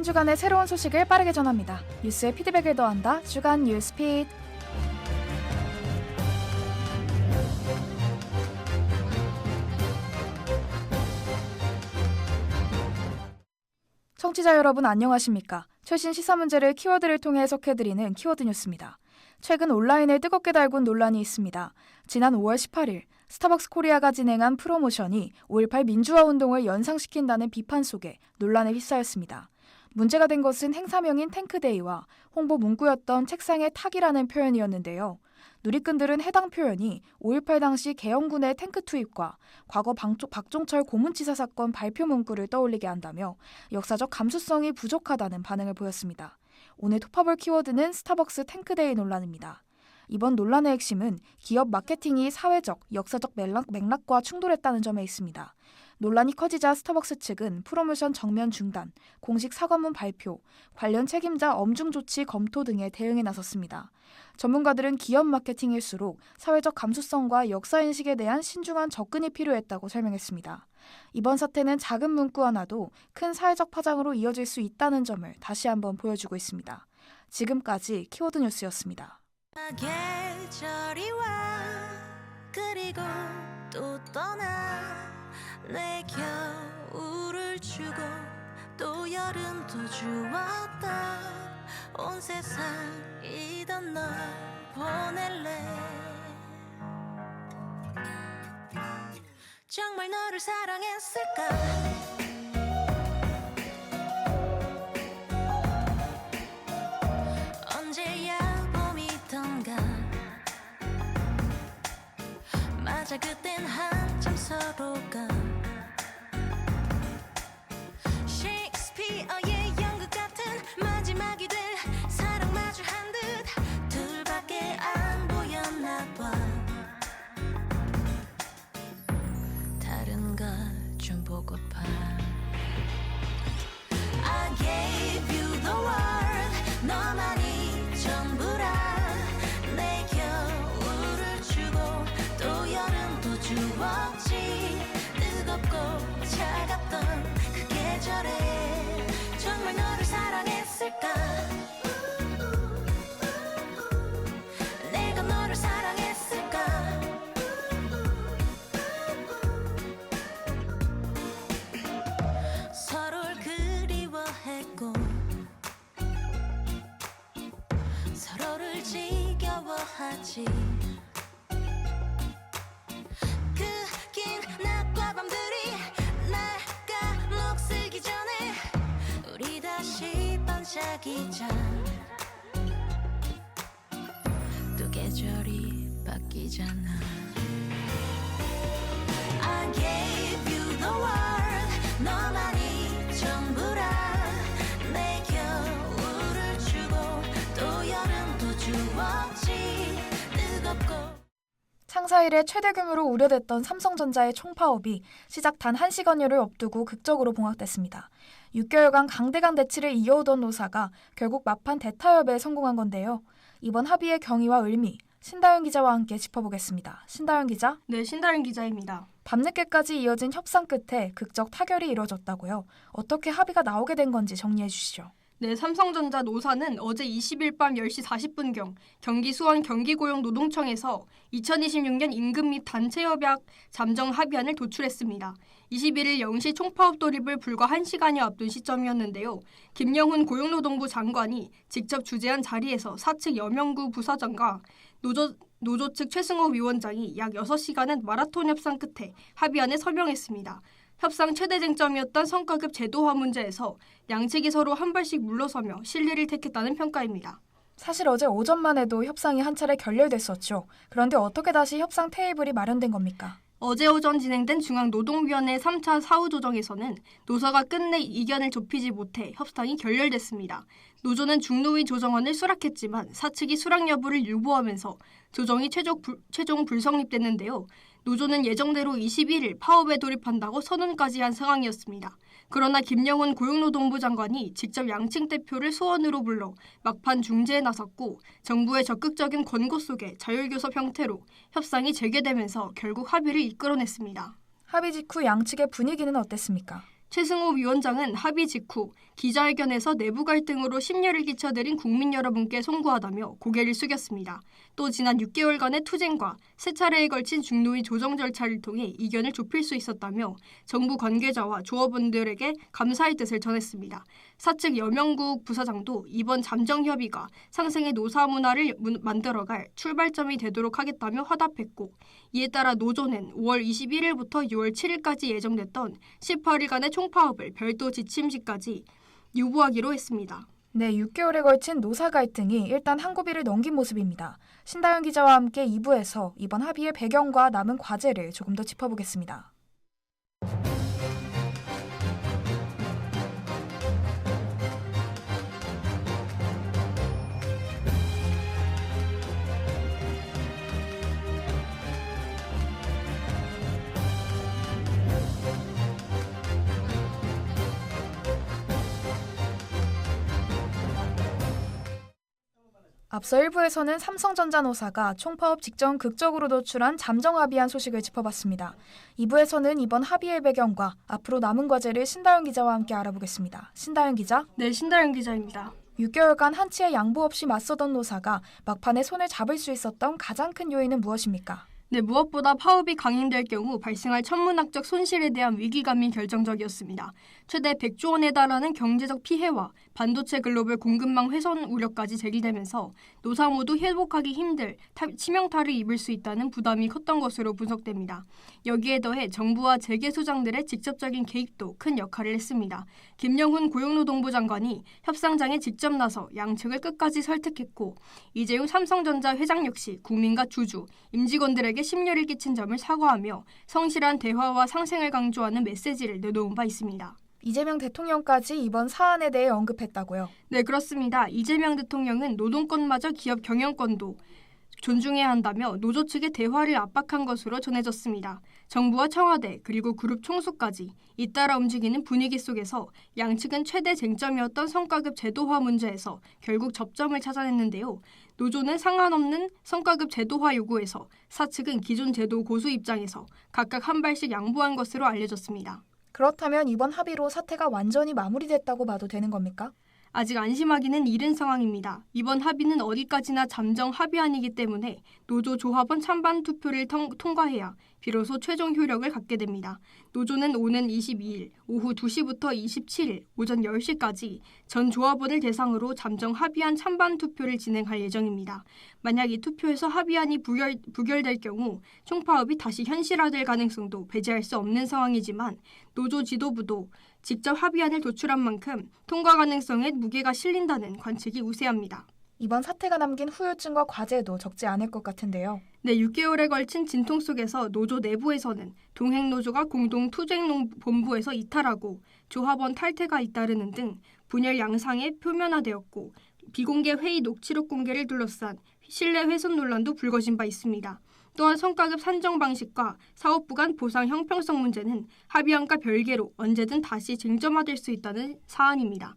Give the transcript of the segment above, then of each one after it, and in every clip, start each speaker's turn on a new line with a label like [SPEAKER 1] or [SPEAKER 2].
[SPEAKER 1] 한 주간의 새로운 소식을 빠르게 전합니다. 뉴스에 피드백을 더한다. 주간 뉴스피드. 청취자 여러분 안녕하십니까? 최신 시사 문제를 키워드를 통해 해석해드리는 키워드 뉴스입니다. 최근 온라인을 뜨겁게 달군 논란이 있습니다. 지난 5월 18일 스타벅스 코리아가 진행한 프로모션이 5.18 민주화 운동을 연상시킨다는 비판 속에 논란에 휩싸였습니다. 문제가 된 것은 행사명인 탱크데이와 홍보 문구였던 책상의 탁이라는 표현이었는데요. 누리꾼들은 해당 표현이 5.18 당시 계엄군의 탱크 투입과 과거 박종철 고문치사 사건 발표 문구를 떠올리게 한다며 역사적 감수성이 부족하다는 반응을 보였습니다. 오늘 톱합을 키워드는 스타벅스 탱크데이 논란입니다. 이번 논란의 핵심은 기업 마케팅이 사회적, 역사적 맥락과 충돌했다는 점에 있습니다. 논란이 커지자 스타벅스 측은 프로모션 정면 중단, 공식 사과문 발표, 관련 책임자 엄중 조치 검토 등의 대응에 나섰습니다. 전문가들은 기업 마케팅일수록 사회적 감수성과 역사인식에 대한 신중한 접근이 필요했다고 설명했습니다. 이번 사태는 작은 문구 하나도 큰 사회적 파장으로 이어질 수 있다는 점을 다시 한번 보여주고 있습니다. 지금까지 키워드 뉴스였습니다.
[SPEAKER 2] 계절이 와 그리고 또 떠나 내 겨울을 주고 또 여름도 주었다 온 세상이던 널 보낼래 정말 너를 사랑했을까 맞아 그땐 한참 서로가 셰익스피어의 연극 같은 마지막이 될 사랑 마주 한 듯 둘밖에 안 보였나 봐 다른 걸 좀 보고파 I gave you the world 너만이 전부라 내 겨울을 주고 또 여름도 주었지 뜨겁고 차갑던 그 계절에 정말 너를 사랑했을까 내가 너를 사랑했을까 서로를 그리워했고 서로를 지겨워하지 반짝이자 또 계절이 바뀌잖아 I gave you the world 너만이 전부라 내 겨울을 주고 또 여름도 주었지 뜨겁고
[SPEAKER 1] 창사 이래 최대 규모로 우려됐던 삼성전자의 총파업이 시작 단 1시간여를 앞두고 극적으로 봉합됐습니다. 6개월간 강대강 대치를 이어오던 노사가 결국 막판 대타협에 성공한 건데요. 이번 합의의 경위와 의미, 신다윤 기자와 함께 짚어보겠습니다. 신다윤 기자?
[SPEAKER 3] 네, 신다윤 기자입니다.
[SPEAKER 1] 밤늦게까지 이어진 협상 끝에 극적 타결이 이뤄졌다고요. 어떻게 합의가 나오게 된 건지 정리해 주시죠.
[SPEAKER 3] 네, 삼성전자 노사는 어제 20일 밤 10시 40분경 경기 수원 경기고용노동청에서 2026년 임금 및 단체협약 잠정 합의안을 도출했습니다. 21일 0시 총파업 돌입을 불과 1시간여 앞둔 시점이었는데요. 김영훈 고용노동부 장관이 직접 주재한 자리에서 사측 염영구 부사장과 노조 측 최승호 위원장이 약 6시간은 마라톤 협상 끝에 합의안에 서명했습니다. 협상 최대 쟁점이었던 성과급 제도화 문제에서 양측이 서로 한 발씩 물러서며 실리를 택했다는 평가입니다.
[SPEAKER 1] 사실 어제 오전만 해도 협상이 한 차례 결렬됐었죠. 그런데 어떻게 다시 협상 테이블이 마련된 겁니까?
[SPEAKER 3] 어제 오전 진행된 중앙노동위원회 3차 사후조정에서는 노사가 끝내 이견을 좁히지 못해 협상이 결렬됐습니다. 노조는 중노위 조정안을 수락했지만 사측이 수락 여부를 유보하면서 조정이 최종 불성립됐는데요. 노조는 예정대로 21일 파업에 돌입한다고 선언까지 한 상황이었습니다. 그러나 김영훈 고용노동부 장관이 직접 양측 대표를 소원으로 불러 막판 중재에 나섰고 정부의 적극적인 권고 속에 자율교섭 형태로 협상이 재개되면서 결국 합의를 이끌어냈습니다.
[SPEAKER 1] 합의 직후 양측의 분위기는 어땠습니까?
[SPEAKER 3] 최승호 위원장은 합의 직후 기자회견에서 내부 갈등으로 심려를 끼쳐드린 국민 여러분께 송구하다며 고개를 숙였습니다. 또 지난 6개월간의 투쟁과 세 차례에 걸친 중노위 조정 절차를 통해 이견을 좁힐 수 있었다며 정부 관계자와 조합원들에게 감사의 뜻을 전했습니다. 사측 여명국 부사장도 이번 잠정협의가 상생의 노사 문화를 만들어갈 출발점이 되도록 하겠다며 화답했고, 이에 따라 노조는 5월 21일부터 6월 7일까지 예정됐던 18일간의 총파업을 별도 지침시까지 유보하기로 했습니다.
[SPEAKER 1] 네, 6개월에 걸친 노사 갈등이 일단 한 고비를 넘긴 모습입니다. 신다현 기자와 함께 2부에서 이번 합의의 배경과 남은 과제를 조금 더 짚어보겠습니다. 앞서 1부에서는 삼성전자 노사가 총파업 직전 극적으로 도출한 잠정 합의안 소식을 짚어봤습니다. 2부에서는 이번 합의의 배경과 앞으로 남은 과제를 신다현 기자와 함께 알아보겠습니다. 신다현 기자.
[SPEAKER 3] 네, 신다현 기자입니다.
[SPEAKER 1] 6개월간 한치의 양보 없이 맞서던 노사가 막판에 손을 잡을 수 있었던 가장 큰 요인은 무엇입니까?
[SPEAKER 3] 네, 무엇보다 파업이 강행될 경우 발생할 천문학적 손실에 대한 위기감이 결정적이었습니다. 최대 100조 원에 달하는 경제적 피해와 반도체 글로벌 공급망 훼손 우려까지 제기되면서 노사 모두 회복하기 힘들 치명타를 입을 수 있다는 부담이 컸던 것으로 분석됩니다. 여기에 더해 정부와 재계소장들의 직접적인 개입도 큰 역할을 했습니다. 김영훈 고용노동부 장관이 협상장에 직접 나서 양측을 끝까지 설득했고, 이재용 삼성전자 회장 역시 국민과 주주, 임직원들에게 심려를 끼친 점을 사과하며 성실한 대화와 상생을 강조하는 메시지를 내놓은 바 있습니다.
[SPEAKER 1] 이재명 대통령까지 이번 사안에 대해 언급했다고요?
[SPEAKER 3] 네, 그렇습니다. 이재명 대통령은 노동권마저 기업 경영권도 존중해야 한다며 노조 측의 대화를 압박한 것으로 전해졌습니다. 정부와 청와대 그리고 그룹 총수까지 잇따라 움직이는 분위기 속에서 양측은 최대 쟁점이었던 성과급 제도화 문제에서 결국 접점을 찾아냈는데요. 노조는 상관없는 성과급 제도화 요구에서 사측은 기존 제도 고수 입장에서 각각 한 발씩 양보한 것으로 알려졌습니다.
[SPEAKER 1] 그렇다면 이번 합의로 사태가 완전히 마무리됐다고 봐도 되는 겁니까?
[SPEAKER 3] 아직 안심하기는 이른 상황입니다. 이번 합의는 어디까지나 잠정 합의안이기 때문에 노조 조합원 찬반 투표를 통과해야 비로소 최종 효력을 갖게 됩니다. 노조는 오는 22일 오후 2시부터 27일 오전 10시까지 전 조합원을 대상으로 잠정 합의안 찬반 투표를 진행할 예정입니다. 만약 이 투표에서 합의안이 부결될 경우 총파업이 다시 현실화될 가능성도 배제할 수 없는 상황이지만 노조 지도부도 직접 합의안을 도출한 만큼 통과 가능성에 무게가 실린다는 관측이 우세합니다.
[SPEAKER 1] 이번 사태가 남긴 후유증과 과제도 적지 않을 것 같은데요.
[SPEAKER 3] 네, 6개월에 걸친 진통 속에서 노조 내부에서는 동행노조가 공동 투쟁본부에서 이탈하고 조합원 탈퇴가 잇따르는 등 분열 양상에 표면화되었고, 비공개 회의 녹취록 공개를 둘러싼 신뢰 훼손 논란도 불거진 바 있습니다. 또한 성과급 산정 방식과 사업부 간 보상 형평성 문제는 합의안과 별개로 언제든 다시 쟁점화될 수 있다는 사안입니다.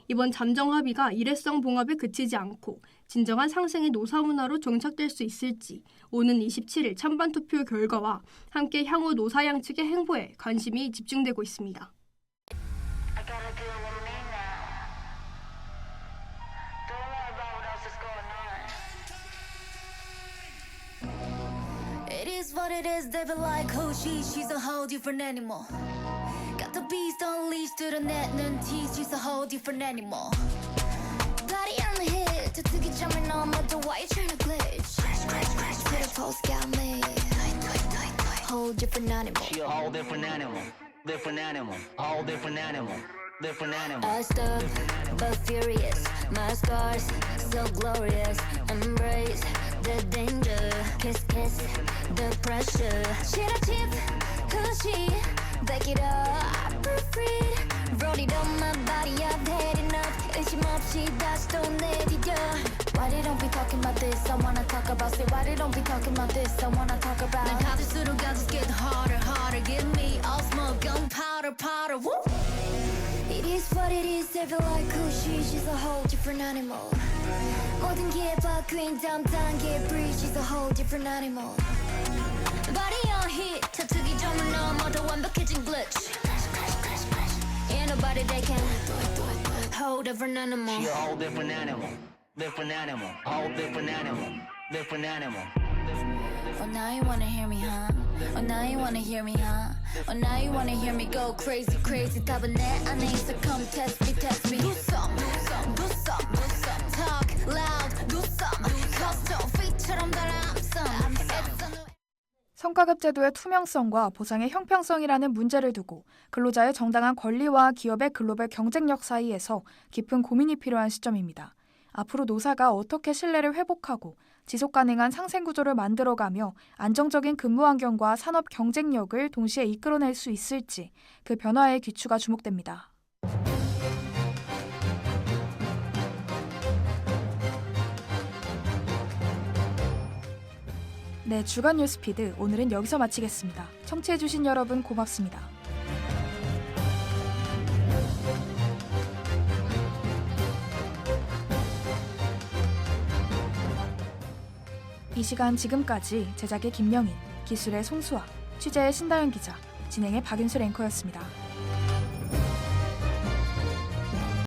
[SPEAKER 3] 이번 잠정 합의가 일회성 봉합에 그치지 않고 진정한 상생의 노사 문화로 정착될 수 있을지 오는 27일 찬반 투표 결과와 함께 향후 노사 양측의 행보에 관심이 집중되고 있습니다.
[SPEAKER 2] It is what it is, they be like who she's a whole different animal. Got the beast unleashed to the net, 눈 tease, she's a whole different animal. Body on the hit, 특히 점을 넘어도 why you tryna glitch? To the post got me, whole different animal.
[SPEAKER 4] She a whole different animal, different animal, whole different animal, different animal.
[SPEAKER 2] I stuck, but furious. My scars, so glorious. Embrace the danger. Kiss, kiss, the pressure. She a chip, who's she? Back it up, free. Roll it on my body, I've had enough. 의심 없이 다시 또 내디뎌. Why they don't be talking about this? I wanna talk about it. Why they don't be talking about this? I wanna talk about. 난 가질수록 I just get harder, harder. Give me all smoke, gunpowder, powder. Woo! It is what it is, they feel like who she's a whole different animal. 모든 게 바뀐 다음 단계 breeze, she's a whole different animal. Body on hit, 터뜨기 점을 넘어도 완벽해진 glitch. Ain't nobody they can do it. whole different animal.
[SPEAKER 4] She a whole different animal. Different animal. Whole different animal. Different animal.
[SPEAKER 2] Oh, now you wanna hear me, huh? Oh, now you wanna hear me, huh? Oh, now you wanna hear me go crazy, crazy. 답은 내 안에 있어. Come test me, test me. Do some, do some, do some, do some. Talk loud, do some. Custom feature처럼 달아. I'm some. It's a new.
[SPEAKER 1] 성과급 제도의 투명성과 보상의 형평성이라는 문제를 두고 근로자의 정당한 권리와 기업의 글로벌 경쟁력 사이에서 깊은 고민이 필요한 시점입니다. 앞으로 노사가 어떻게 신뢰를 회복하고 지속 가능한 상생 구조를 만들어가며 안정적인 근무 환경과 산업 경쟁력을 동시에 이끌어낼 수 있을지 그 변화의 귀추가 주목됩니다. 네, 주간 뉴스피드 오늘은 여기서 마치겠습니다. 청취해주신 여러분 고맙습니다. 이 시간 지금까지 제작의 김영인, 기술의 송수아, 취재의 신다현 기자, 진행의 박윤수 앵커였습니다.